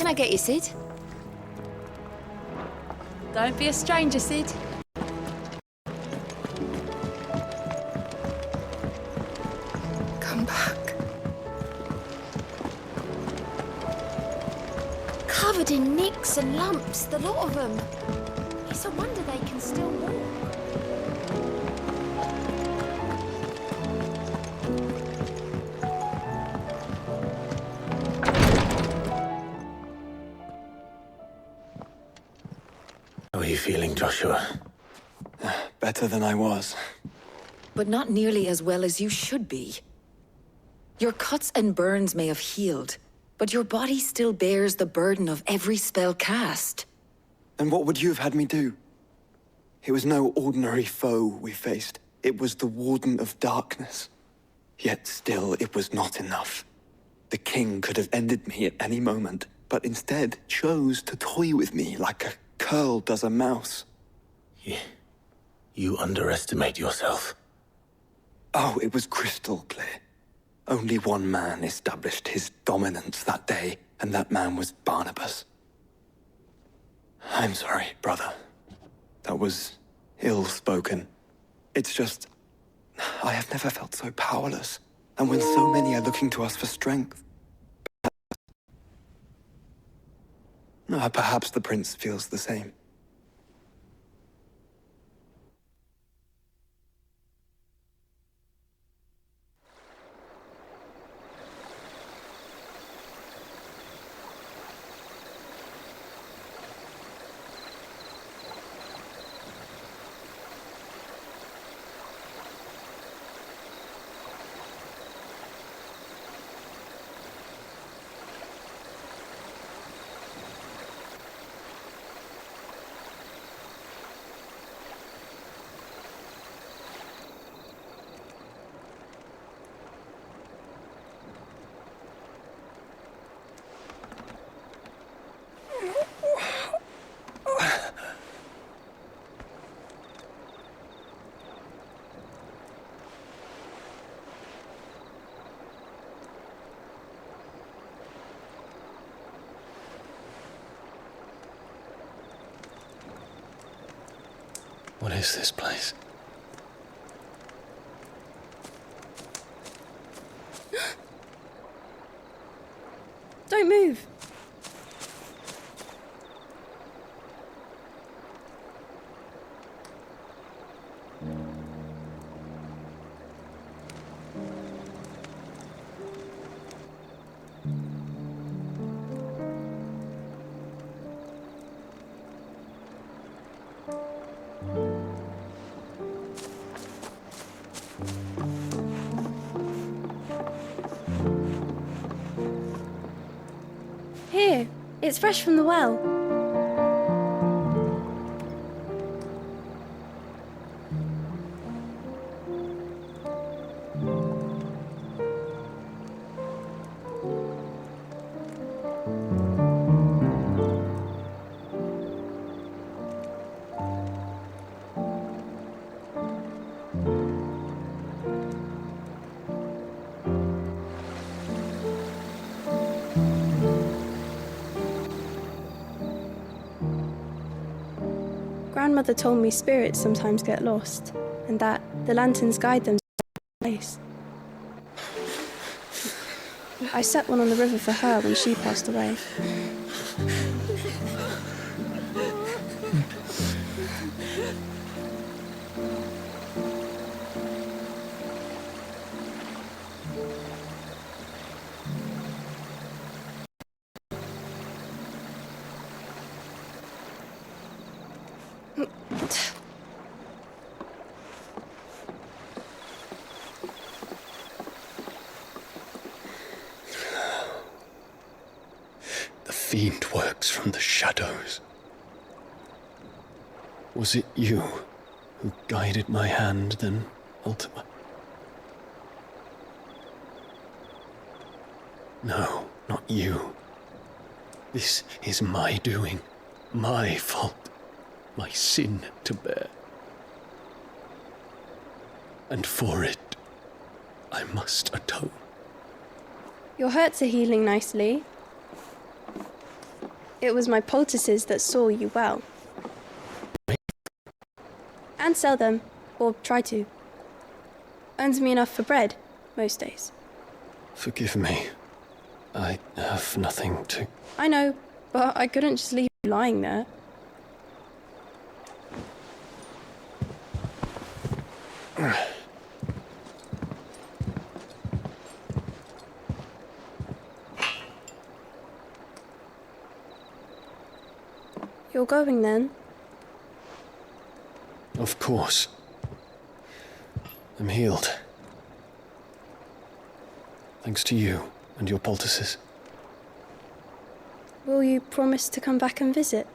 can I get you, Cid? Don't be a stranger, Cid. Come back. Covered in nicks and lumps, the lot of them. It's a wonder they can still walk. How are you feeling, Joshua? Better than I was. But not nearly as well as you should be. Your cuts and burns may have healed, but your body still bears the burden of every spell cast. And what would you have had me do? It was no ordinary foe we faced. It was the Warden of Darkness. Yet still, it was not enough. The king could have ended me at any moment, but instead chose to toy with me like a curl does a mouse. You underestimate yourself. Oh, it was crystal clear. Only one man established his dominance that day, and that man was Barnabas. I'm sorry, brother. That was ill-spoken. It's just, I have never felt so powerless. And when so many are looking to us for strength. Perhaps the prince feels the same. What is this place? Don't move. Here, it's fresh from the well. Grandmother told me spirits sometimes get lost, and that the lanterns guide them to the place. I set one on the river for her when she passed away. The fiend works from the shadows. Was it you who guided my hand, then, Ultima? No, not you. This is my doing, my fault, my sin to bear. And for it, I must atone. Your hurts are healing nicely. It was my poultices that saw you well. And sell them, or try to. Earns me enough for bread, most days. Forgive me. I have nothing to... I know, but I couldn't just leave you lying there. You're going then? Of course. I'm healed. Thanks to you and your poultices. Will you promise to come back and visit?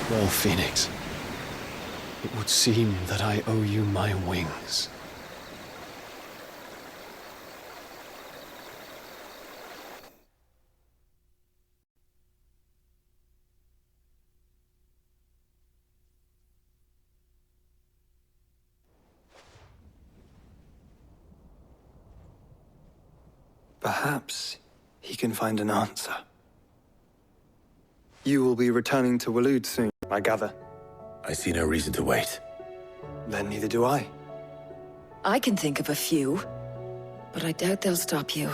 Well, Phoenix, it would seem that I owe you my wings. Perhaps he can find an answer. You will be returning to Waloed soon, I gather. I see no reason to wait. Then neither do I. I can think of a few, but I doubt they'll stop you.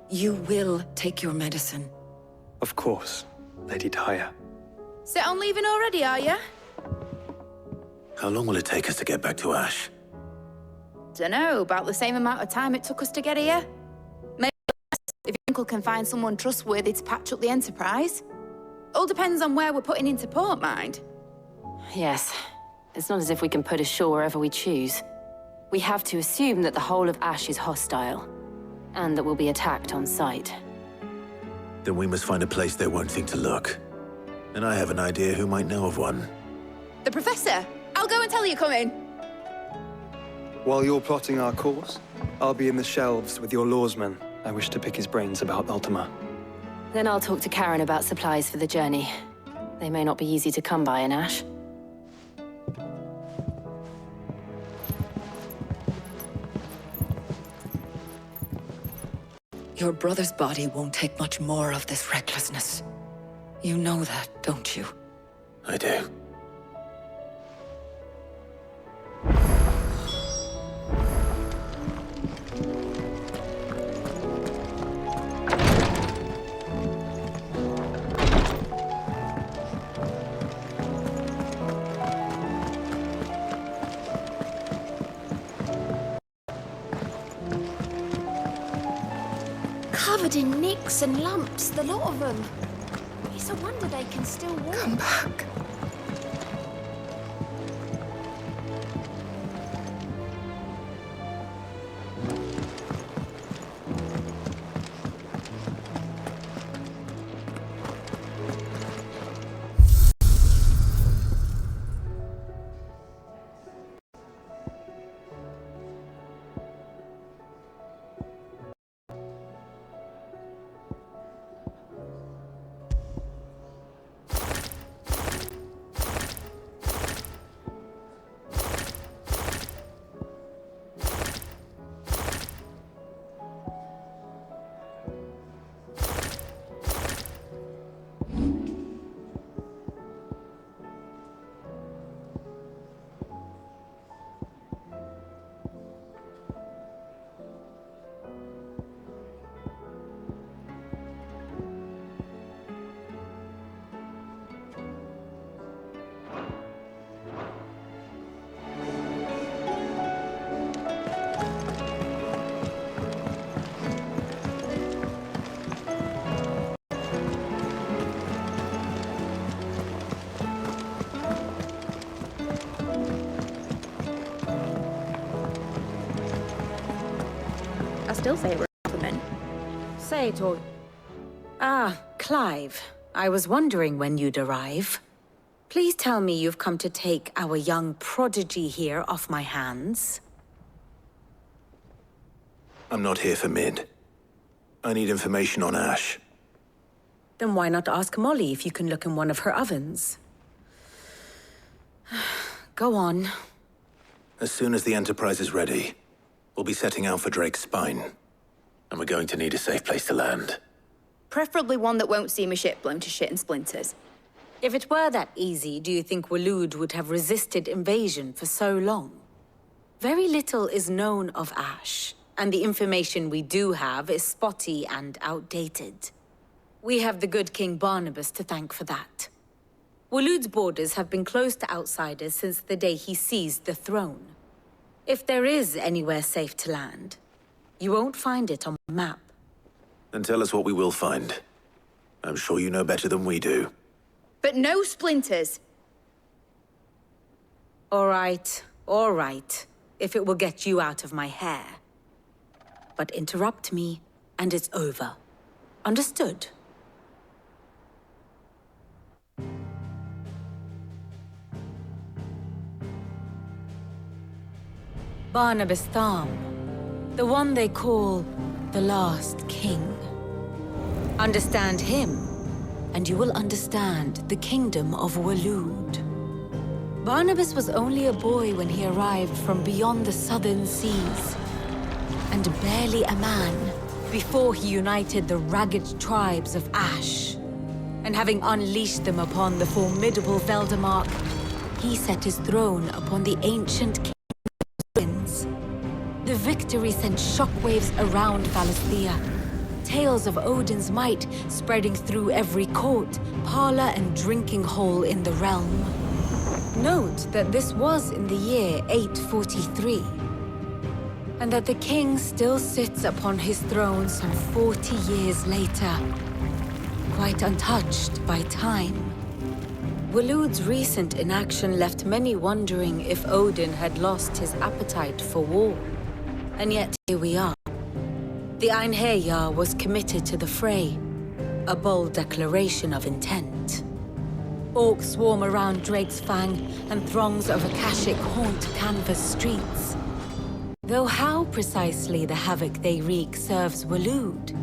You will take your medicine. Of course, Lady Daya. Set on leaving already, are you? How long will it take us to get back to Ash? Dunno, about the same amount of time it took us to get here. Maybe less, if your uncle can find someone trustworthy to patch up the Enterprise. All depends on where we're putting into port, mind. Yes. It's not as if we can put ashore wherever we choose. We have to assume that the whole of Ash is hostile, and that we'll be attacked on sight. Then we must find a place they won't think to look. And I have an idea who might know of one. The Professor! I'll go and tell you come in. While you're plotting our course, I'll be in the shelves with your lawsman. I wish to pick his brains about Ultima. Then I'll talk to Karen about supplies for the journey. They may not be easy to come by in Ash. Your brother's body won't take much more of this recklessness. You know that, don't you? I do. Covered in nicks and lumps, the lot of them. It's a wonder they can still walk. Come back. I still say we're men. Say it or... Ah, Clive. I was wondering when you'd arrive. Please tell me you've come to take our young prodigy here off my hands. I'm not here for Mid. I need information on Ash. Then why not ask Molly if you can look in one of her ovens? Go on. As soon as the Enterprise is ready, we'll be setting out for Drake's Spine. And we're going to need a safe place to land. Preferably one that won't see my ship blown to shit and splinters. If it were that easy, do you think Waloed would have resisted invasion for so long? Very little is known of Ash, and the information we do have is spotty and outdated. We have the good King Barnabas to thank for that. Waloed's borders have been closed to outsiders since the day he seized the throne. If there is anywhere safe to land, you won't find it on the map. Then tell us what we will find. I'm sure you know better than we do. But no splinters. All right, if it will get you out of my hair. But interrupt me, and it's over. Understood? Barnabas Tham, the one they call the Last King. Understand him, and you will understand the kingdom of Waloed. Barnabas was only a boy when he arrived from beyond the southern seas, and barely a man before he united the ragged tribes of Ash. And having unleashed them upon the formidable Veldamark, he set his throne upon the ancient king of winds. The victory sent shockwaves around Valisthea. Tales of Odin's might spreading through every court, parlor, and drinking hole in the realm. Note that this was in the year 843, and that the king still sits upon his throne some 40 years later, quite untouched by time. Waloed's recent inaction left many wondering if Odin had lost his appetite for war. And yet here we are. The Einherjar was committed to the fray, a bold declaration of intent. Orcs swarm around Drake's Fang, and throngs of Akashic haunt Canvas streets. Though how precisely the havoc they wreak serves Waloed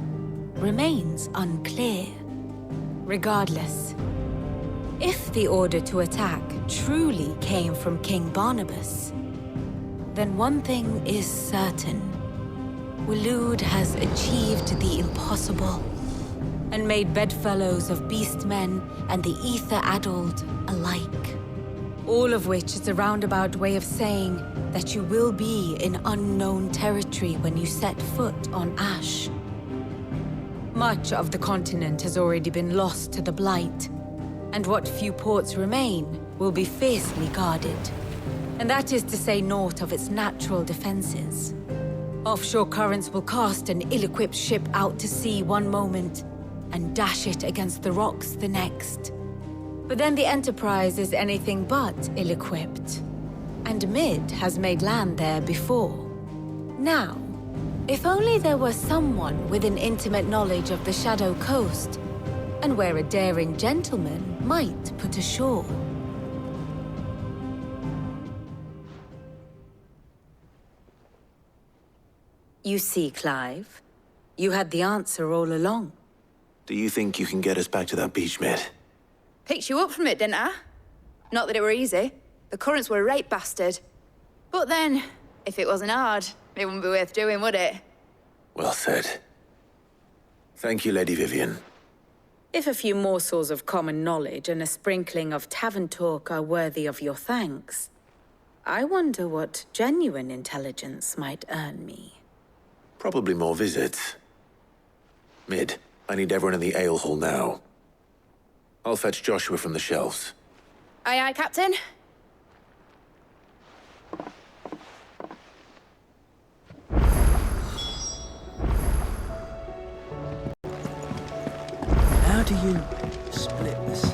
remains unclear. Regardless, if the order to attack truly came from King Barnabas, then one thing is certain. Waloed has achieved the impossible, and made bedfellows of beastmen and the ether-addled alike. All of which is a roundabout way of saying that you will be in unknown territory when you set foot on Ash. Much of the continent has already been lost to the Blight, and what few ports remain will be fiercely guarded. And that is to say naught of its natural defenses. Offshore currents will cast an ill-equipped ship out to sea one moment, and dash it against the rocks the next. But then the Enterprise is anything but ill-equipped, and Mid has made land there before. Now, if only there were someone with an intimate knowledge of the Shadow Coast, and where a daring gentleman might put ashore. You see, Clive, you had the answer all along. Do you think you can get us back to that beach, Mid? Picked you up from it, didn't I? Not that it were easy. The currents were a right bastard. But then, if it wasn't hard, it wouldn't be worth doing, would it? Well said. Thank you, Lady Vivian. If a few morsels of common knowledge and a sprinkling of tavern talk are worthy of your thanks, I wonder what genuine intelligence might earn me. Probably more visits. Mid, I need everyone in the ale hall now. I'll fetch Joshua from the shelves. Aye, aye, Captain. How do you split the sea?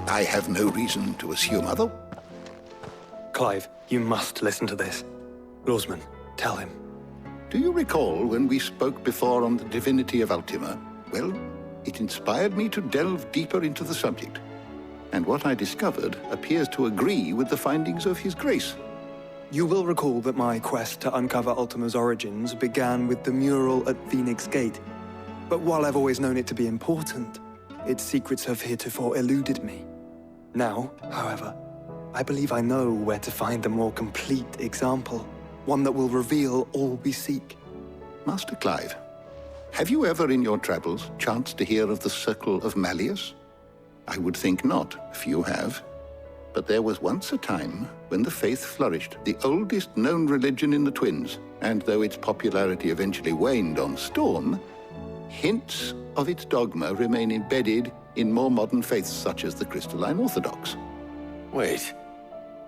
I have no reason to assume other. Clive, you must listen to this. Lawsman, tell him. Do you recall when we spoke before on the divinity of Ultima? Well, it inspired me to delve deeper into the subject. And what I discovered appears to agree with the findings of His Grace. You will recall that my quest to uncover Ultima's origins began with the mural at Phoenix Gate. But while I've always known it to be important, its secrets have heretofore eluded me. Now, however, I believe I know where to find the more complete example, one that will reveal all we seek. Master Clive, have you ever in your travels chanced to hear of the Circle of Malleus? I would think not, if you have. But there was once a time when the faith flourished, the oldest known religion in the Twins, and though its popularity eventually waned on Storm, hints of its dogma remain embedded in more modern faiths such as the Crystalline Orthodox. Wait,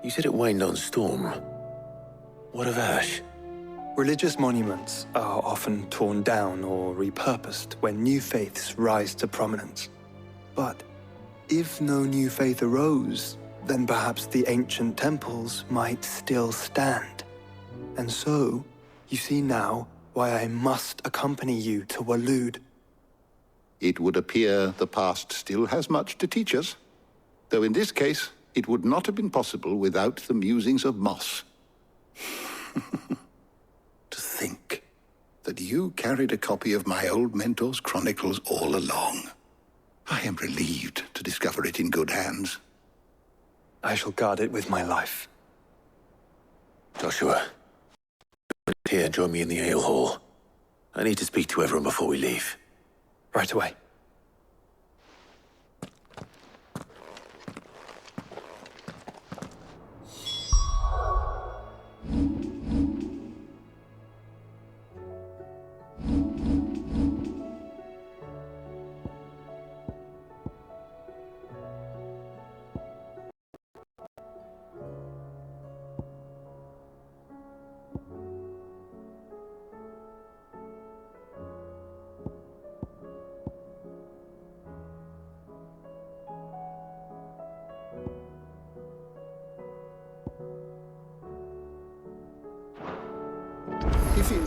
you said it waned on Storm. What of Ash? Religious monuments are often torn down or repurposed when new faiths rise to prominence. But if no new faith arose, then perhaps the ancient temples might still stand. And so, you see now why I must accompany you to Waloed. It would appear the past still has much to teach us, though in this case, it would not have been possible without the musings of Moss. To think that you carried a copy of my old mentor's chronicles all along. I am relieved to discover it in good hands. I shall guard it with my life. Joshua, here, join me in the ale hall. I need to speak to everyone before we leave. Right away.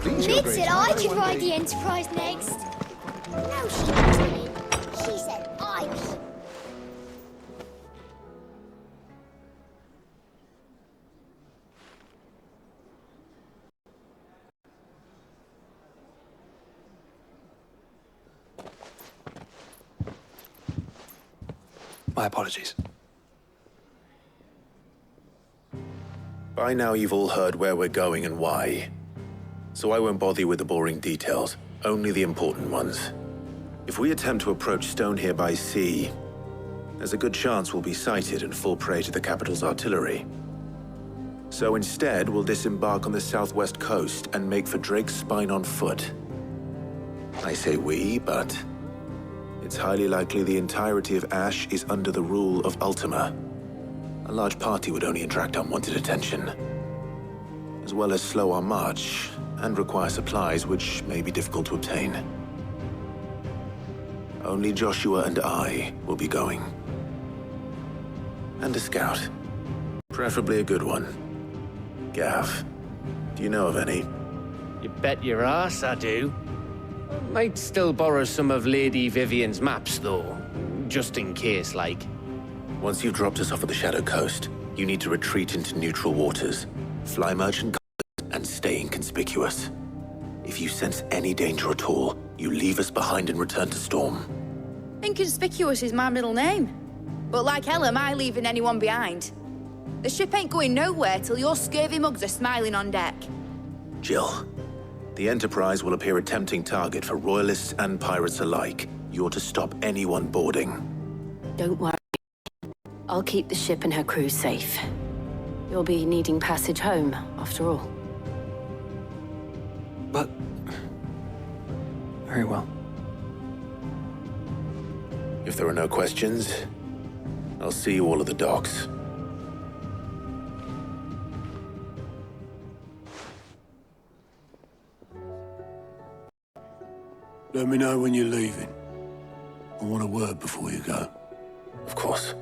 Mid said I could ride the Enterprise next. No, she didn't. She said I could. My apologies. By now you've all heard where we're going and why. So I won't bother you with the boring details, only the important ones. If we attempt to approach Stonehere by sea, there's a good chance we'll be sighted and fall prey to the capital's artillery. So instead, we'll disembark on the southwest coast and make for Drake's Spine on foot. I say we, but it's highly likely the entirety of Ash is under the rule of Ultima. A large party would only attract unwanted attention, as well as slow our march and require supplies which may be difficult to obtain. Only Joshua and I will be going. And a scout. Preferably a good one. Gav, do you know of any? You bet your ass I do. Might still borrow some of Lady Vivian's maps, though. Just in case, like. Once you've dropped us off at the Shadow Coast, you need to retreat into neutral waters, fly merchant cars, and stay inconspicuous. If you sense any danger at all, you leave us behind and return to Storm. Inconspicuous is my middle name. But like hell am I leaving anyone behind. The ship ain't going nowhere till your scurvy mugs are smiling on deck. Jill, the Enterprise will appear a tempting target for royalists and pirates alike. You're to stop anyone boarding. Don't worry. I'll keep the ship and her crew safe. You'll be needing passage home, after all. But... very well. If there are no questions, I'll see you all at the docks. Let me know when you're leaving. I want a word before you go. Of course.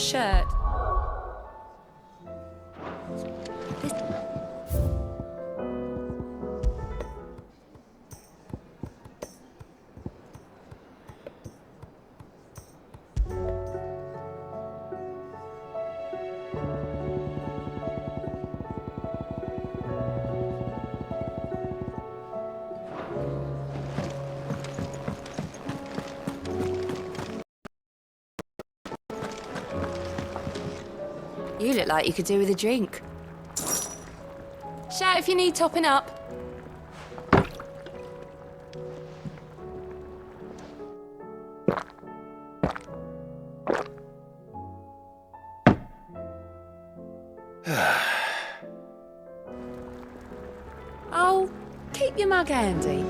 shirt. You look like you could do with a drink. Shout if you need topping up. Oh, keep your mug handy.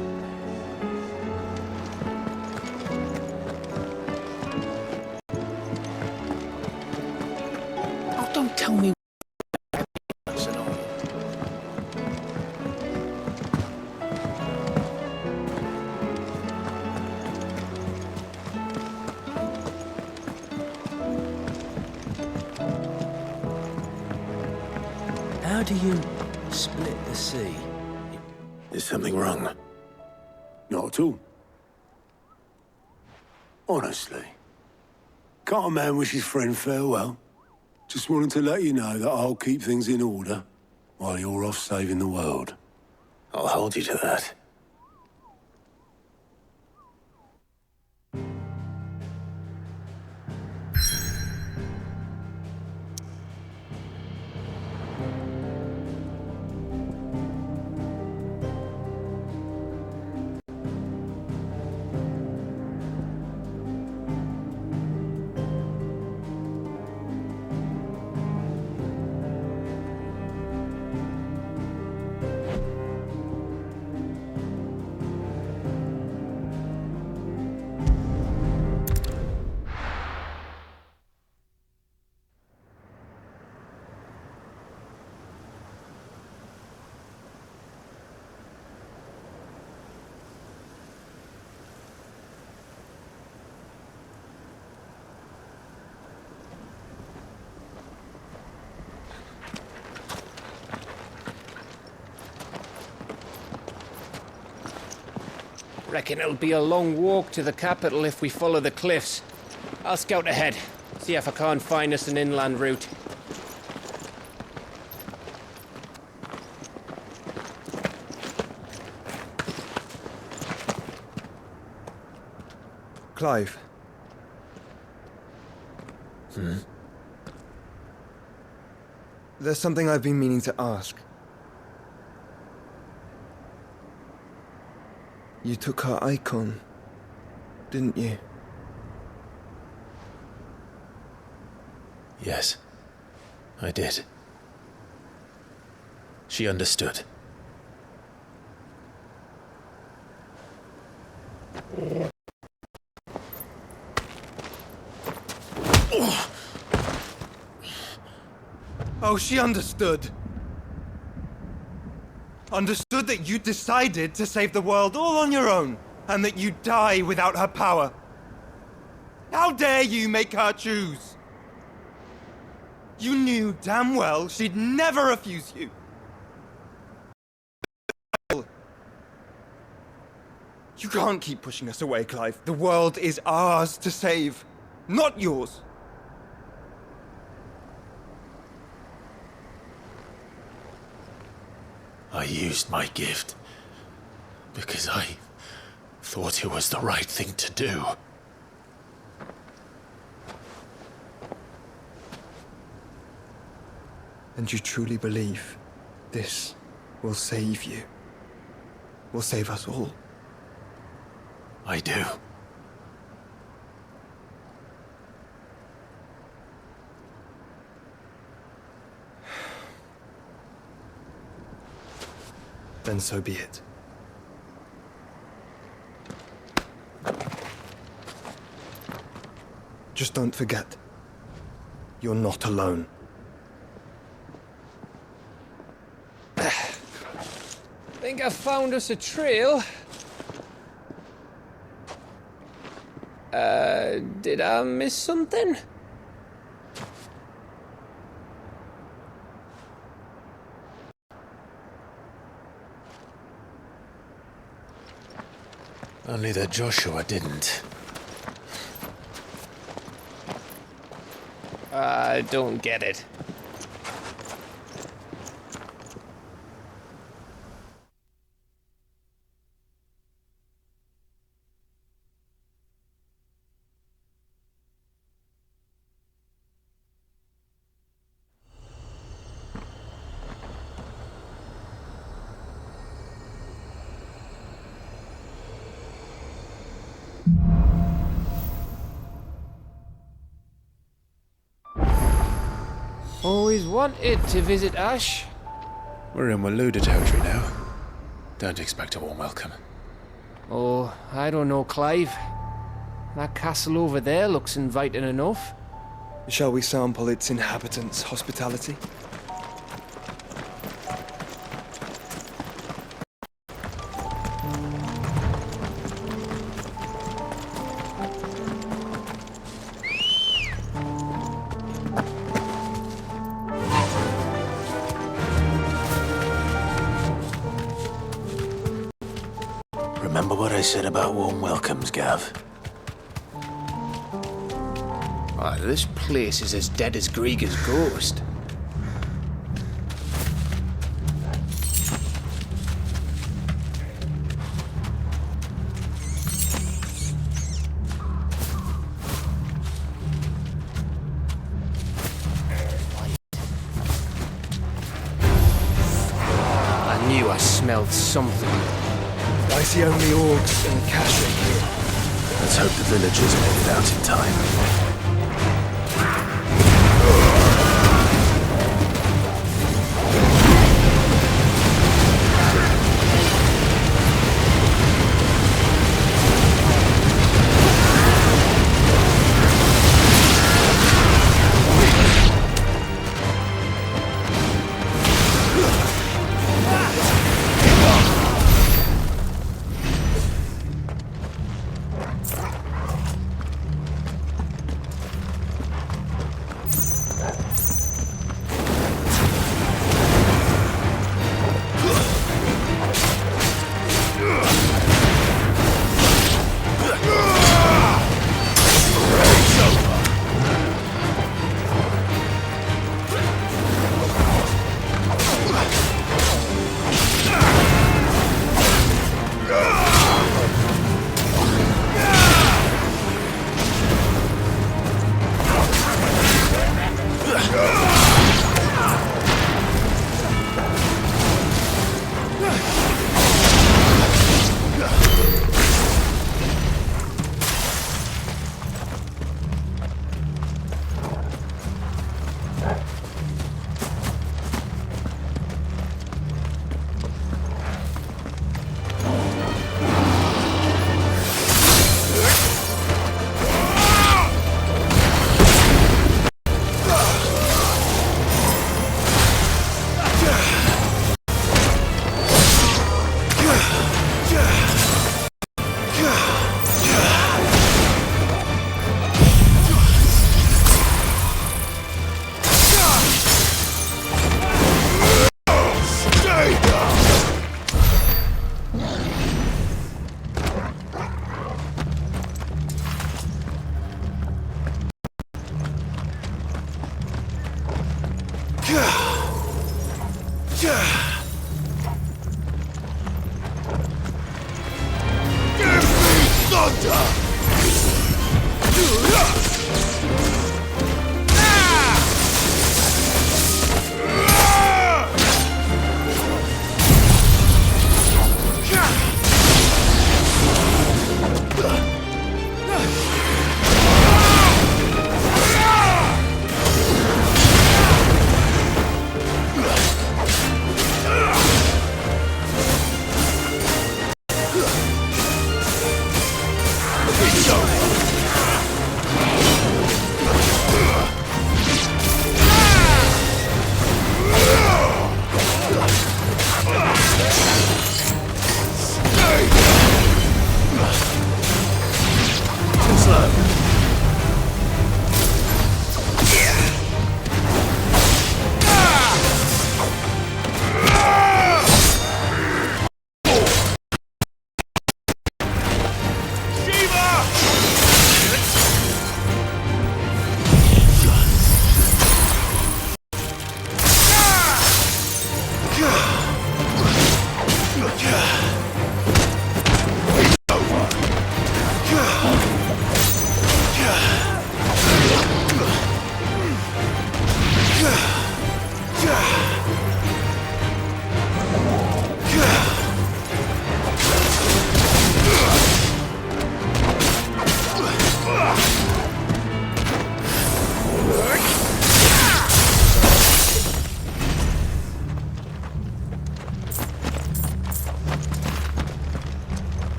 Don't tell me. How do you split the sea? Is something wrong? Not at all. Honestly. Can't a man wish his friend farewell? Just wanted to let you know that I'll keep things in order while you're off saving the world. I'll hold you to that. Reckon it'll be a long walk to the capital if we follow the cliffs. I'll scout ahead, see if I can't find us an inland route. Clive. There's something I've been meaning to ask. You took her icon, didn't you? Yes, I did. She understood. Oh, she understood. Understood that you decided to save the world all on your own, and that you'd die without her power. How dare you make her choose? You knew damn well she'd never refuse you. You can't keep pushing us away, Clive. The world is ours to save, not yours. I used my gift because I thought it was the right thing to do. And you truly believe this will save you? Will save us all? I do. Then so be it. Just don't forget, you're not alone. Think I found us a trail. Did I miss something? Only that Joshua didn't. I don't get it. Always wanted to visit Ash. We're in Waloda territory now. Don't expect a warm welcome. Oh, I don't know, Clive. That castle over there looks inviting enough. Shall we sample its inhabitants' hospitality? Remember what I said about warm welcomes, Gav? Ah, this place is as dead as Greagor's ghost. I knew I smelled something. I see only orcs and Kashyyyk here. Let's hope the villagers made it out in time.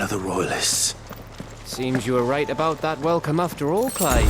the Royalists. Seems you were right about that welcome after all, Clive.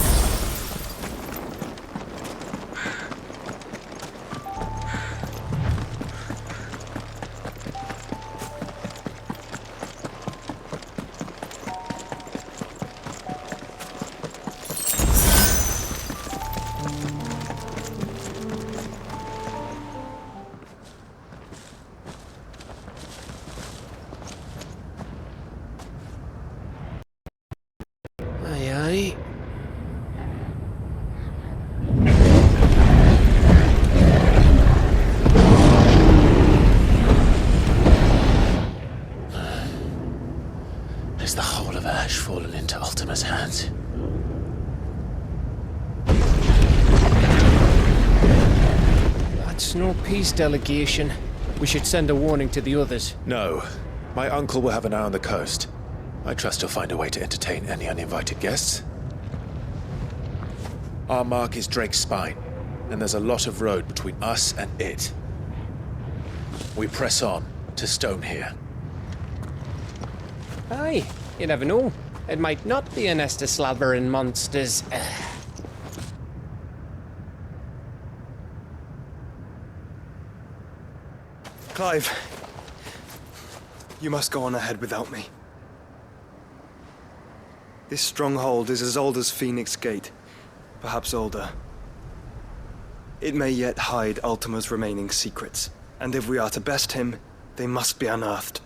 Has the whole of Ash fallen into Ultima's hands? That's no peace delegation. We should send a warning to the others. No. My uncle will have an eye on the coast. I trust he'll find a way to entertain any uninvited guests. Our mark is Drake's Spine, and there's a lot of road between us and it. We press on to Stone here. Aye, you never know. It might not be a nest of slabbering monsters. Clive, you must go on ahead without me. This stronghold is as old as Phoenix Gate, perhaps older. It may yet hide Ultima's remaining secrets, and if we are to best him, they must be unearthed.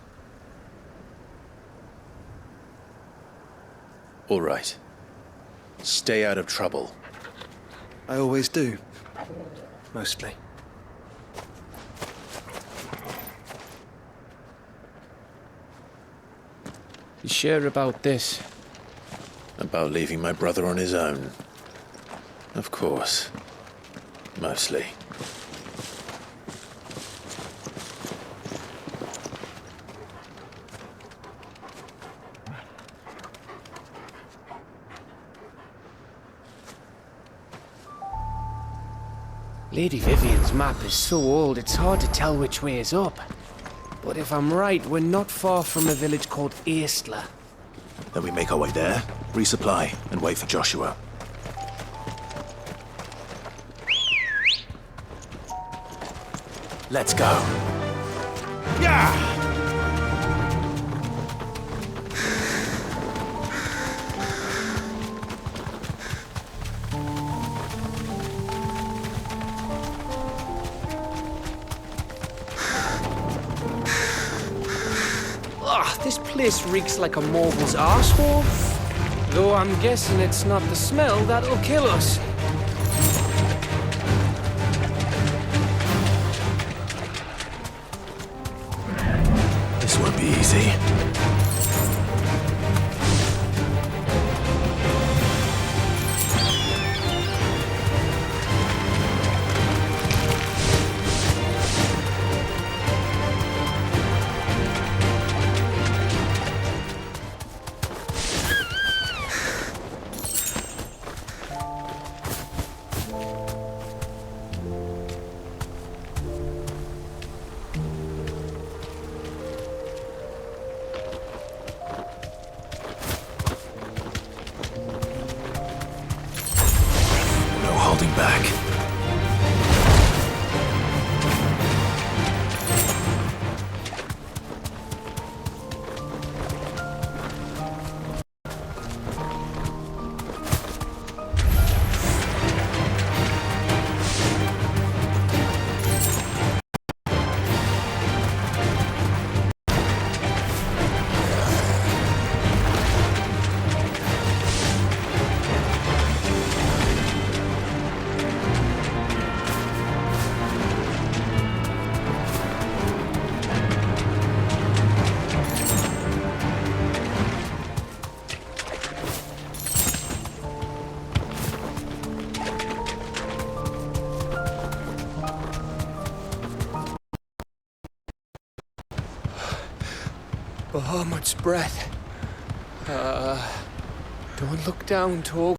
All right. Stay out of trouble. I always do. Mostly. You sure about this? About leaving my brother on his own. Of course. Mostly. Lady Vivian's map is so old it's hard to tell which way is up. But if I'm right, we're not far from a village called Aistla. Then we make our way there, resupply, and wait for Joshua. Let's go. Yeah! This place reeks like a morble's arsehole. Though I'm guessing it's not the smell that'll kill us. This won't be easy. Back. Bahamut's breath. Don't look down, Torg.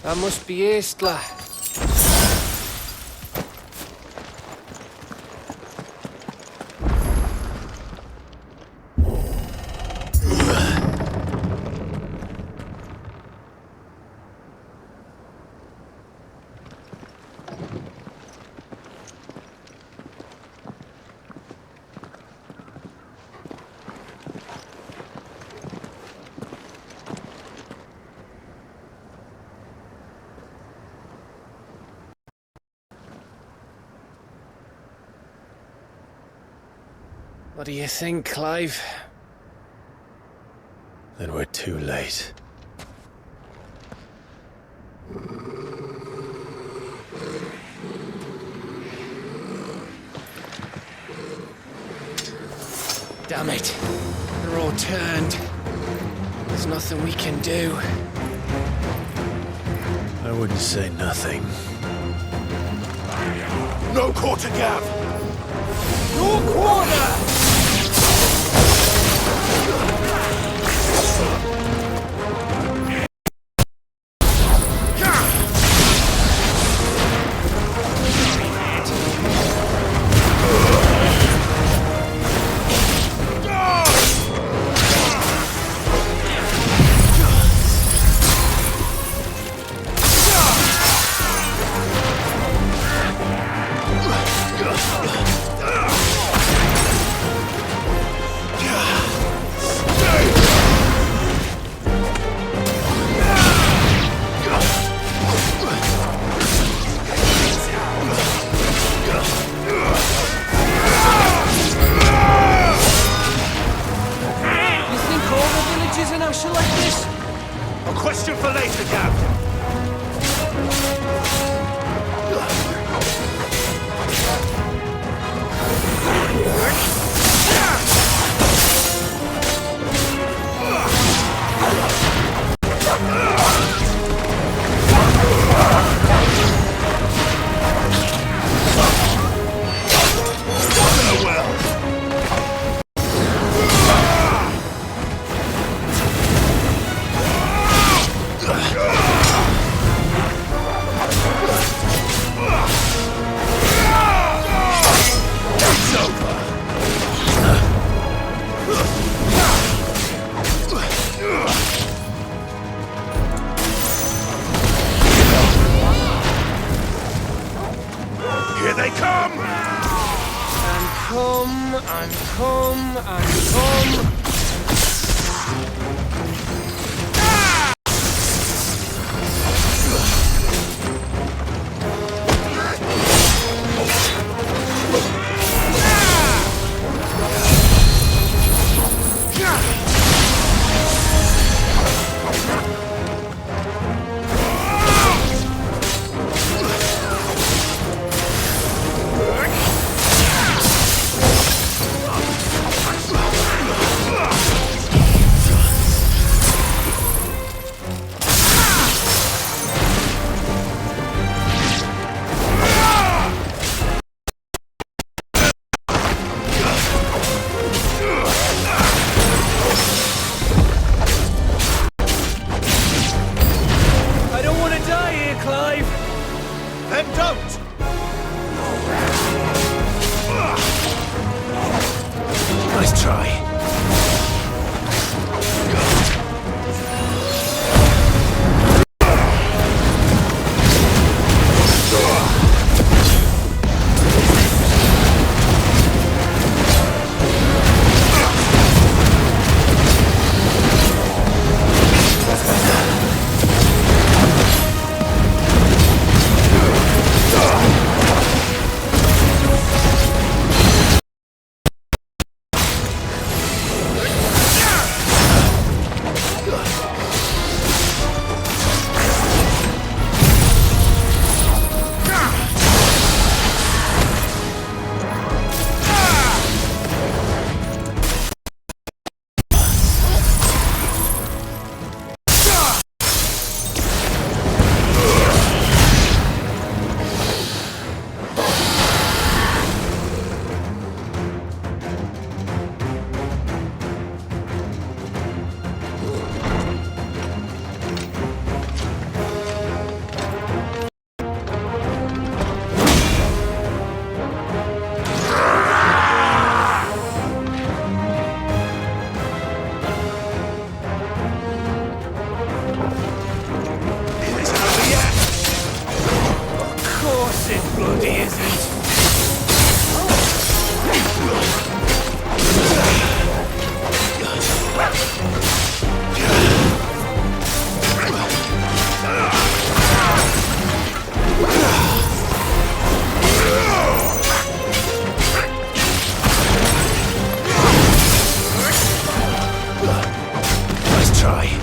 That must be Aistla. What do you think, Clive? Then we're too late. Damn it. They're all turned. There's nothing we can do. I wouldn't say nothing. No quarter gap! No quarter! But he isn't. Let's try.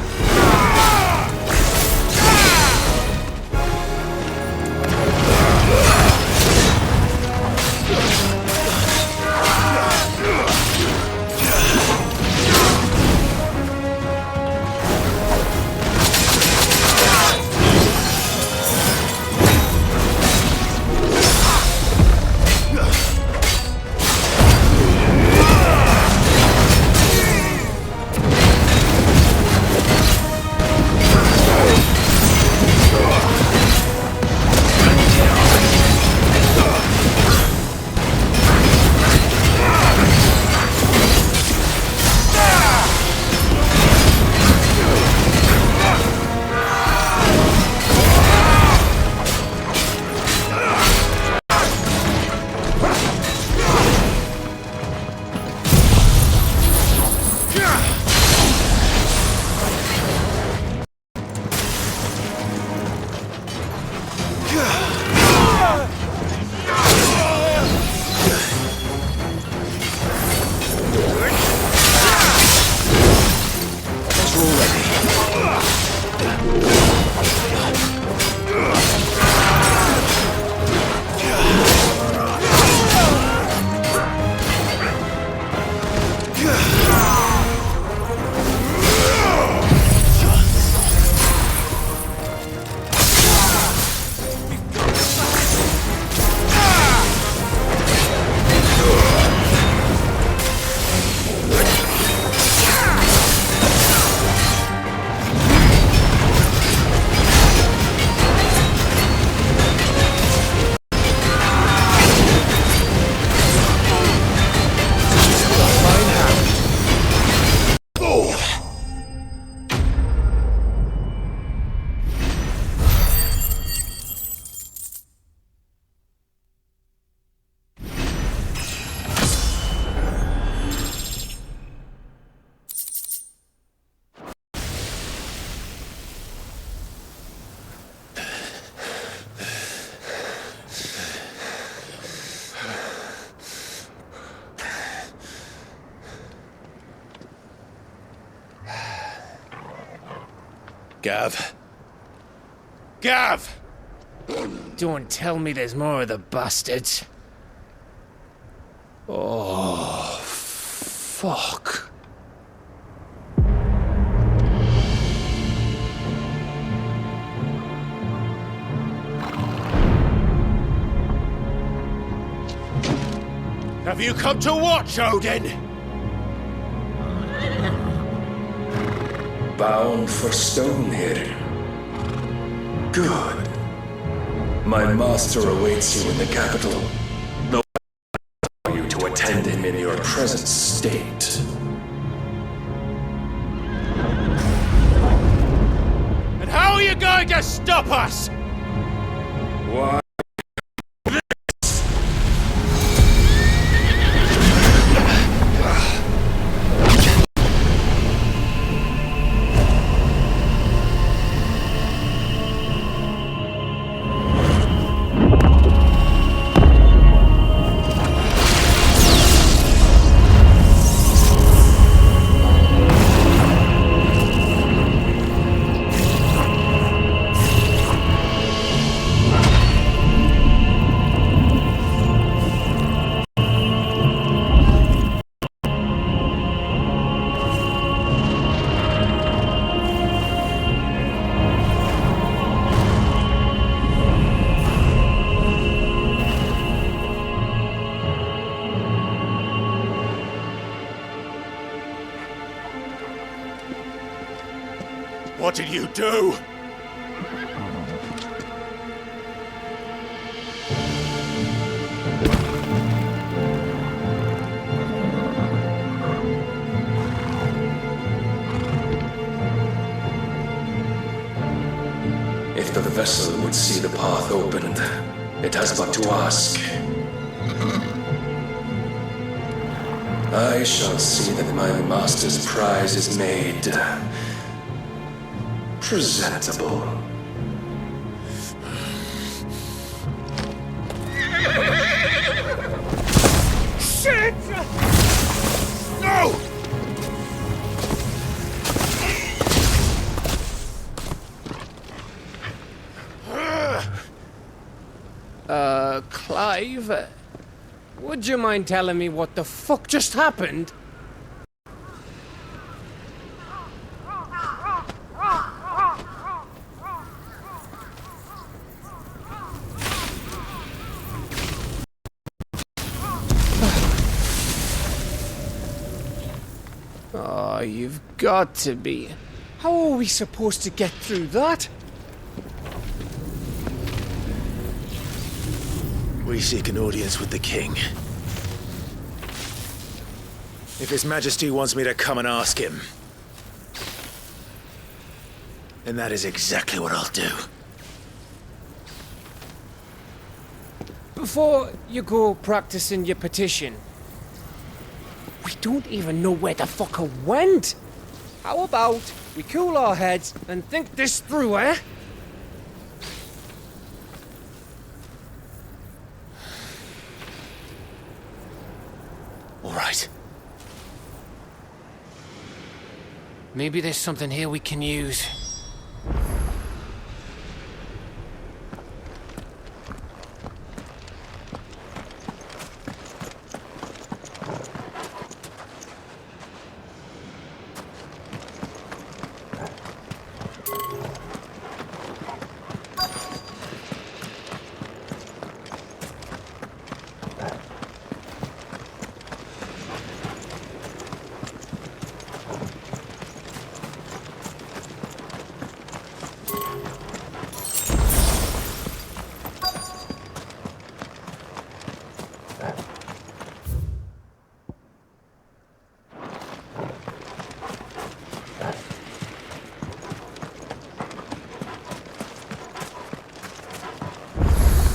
Gav. Gav! Don't tell me there's more of the bastards. Oh, fuck. Have you come to watch, Odin? Bound for Stonehair. Good. My master awaits you in the capital. No one you to attend him in your present state. And how are you going to stop us? Why? What did you do? If the vessel would see the path opened, It has but to ask. I shall see that my master's prize is made presentable. Shit! No! Clive, would you mind telling me what the fuck just happened? Oh, you've got to be. How are we supposed to get through that? We seek an audience with the king. If His Majesty wants me to come and ask him, then that is exactly what I'll do. Before you go practicing your petition, we don't even know where the fucker went. How about we cool our heads and think this through, eh? All right. Maybe there's something here we can use.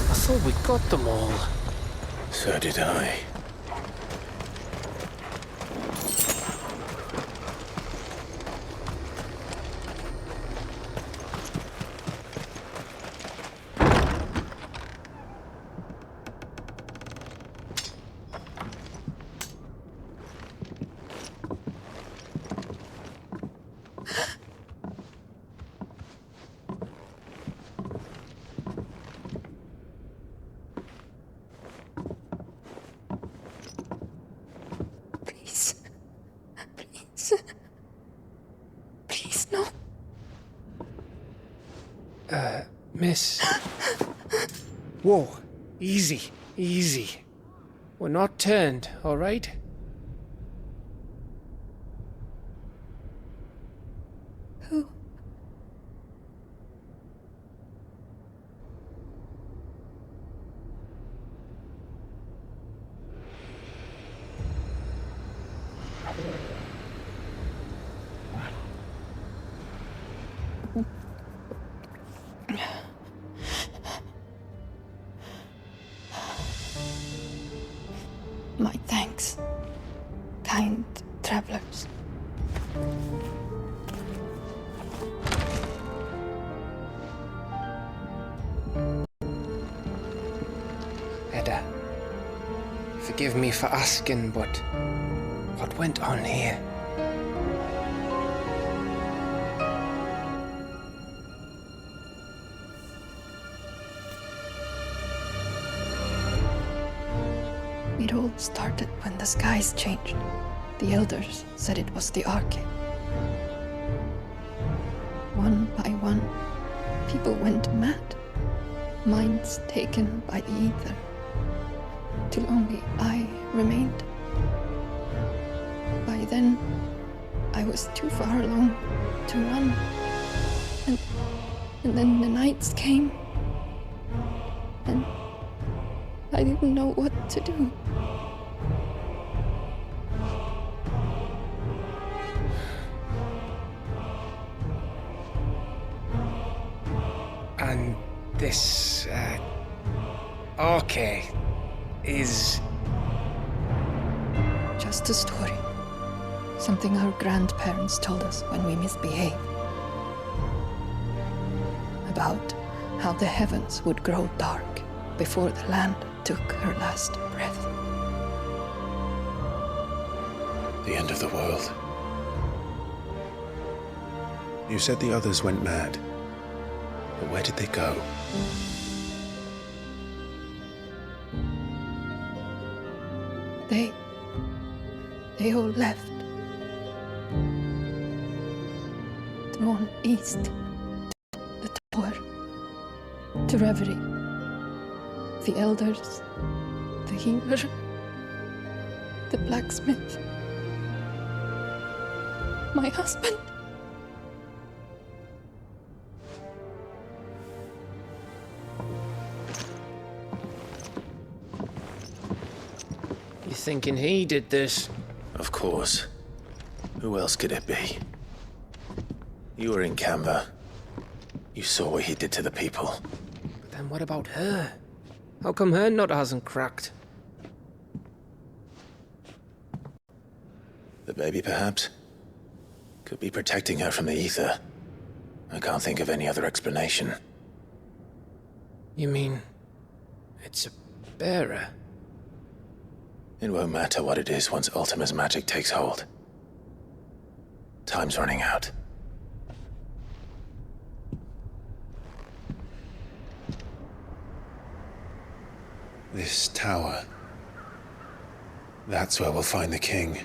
I thought we got them all. So did I. Please, no. Miss. Whoa, easy, easy. We're not turned, all right? Who? My thanks, kind travelers. Edda, forgive me for asking, but what went on here? It all started when the skies changed. The elders said it was the Arche. One by one, people went mad. Minds taken by the ether. Till only I remained. By then, I was too far along to run. And then the nights came. And I didn't know what to do. And this, Okay. Is... Just a story. Something our grandparents told us when we misbehaved. About how the heavens would grow dark before the land took her last breath. The end of the world. You said the others went mad. But where did they go? They all left. Drawn east to the tower, to Reverie. The elders, the healer, the blacksmith, my husband. You thinking he did this? Of course. Who else could it be? You were in Canva. You saw what he did to the people. But then what about her? How come her nut hasn't cracked? The baby, perhaps? Could be protecting her from the ether. I can't think of any other explanation. You mean... it's a bearer? It won't matter what it is once Ultima's magic takes hold. Time's running out. This tower. That's where we'll find the king.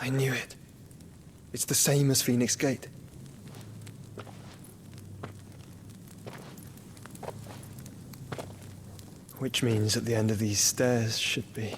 I knew it. It's the same as Phoenix Gate. Which means at the end of these stairs should be...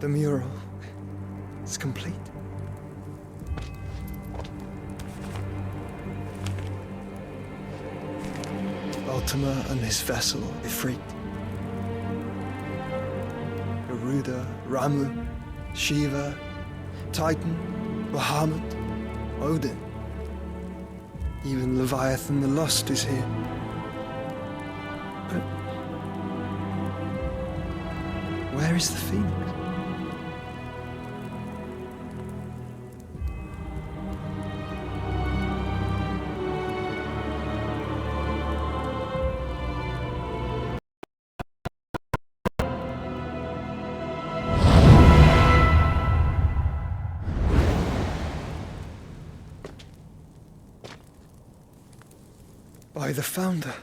The mural is complete. Ultima and his vessel, Ifrit. Garuda, Ramu, Shiva, Titan, Bahamut, Odin. Even Leviathan the Lost is here. But where is the Phoenix? By the Founder.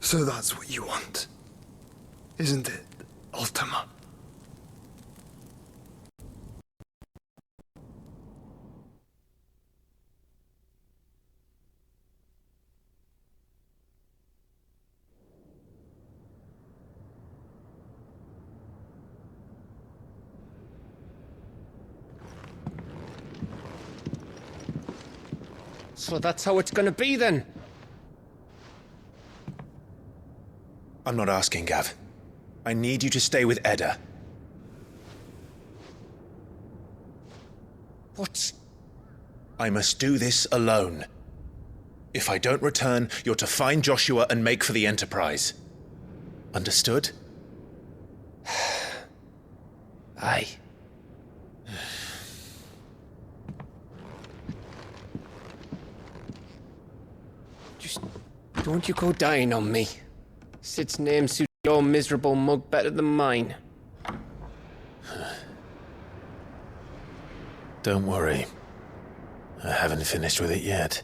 So that's what you want, isn't it, Ultima? So that's how it's gonna be then? I'm not asking, Gav. I need you to stay with Edda. What? I must do this alone. If I don't return, you're to find Joshua and make for the Enterprise. Understood? Aye. Just don't you go dying on me. Sid's name suits your miserable mug better than mine. Don't worry. I haven't finished with it yet.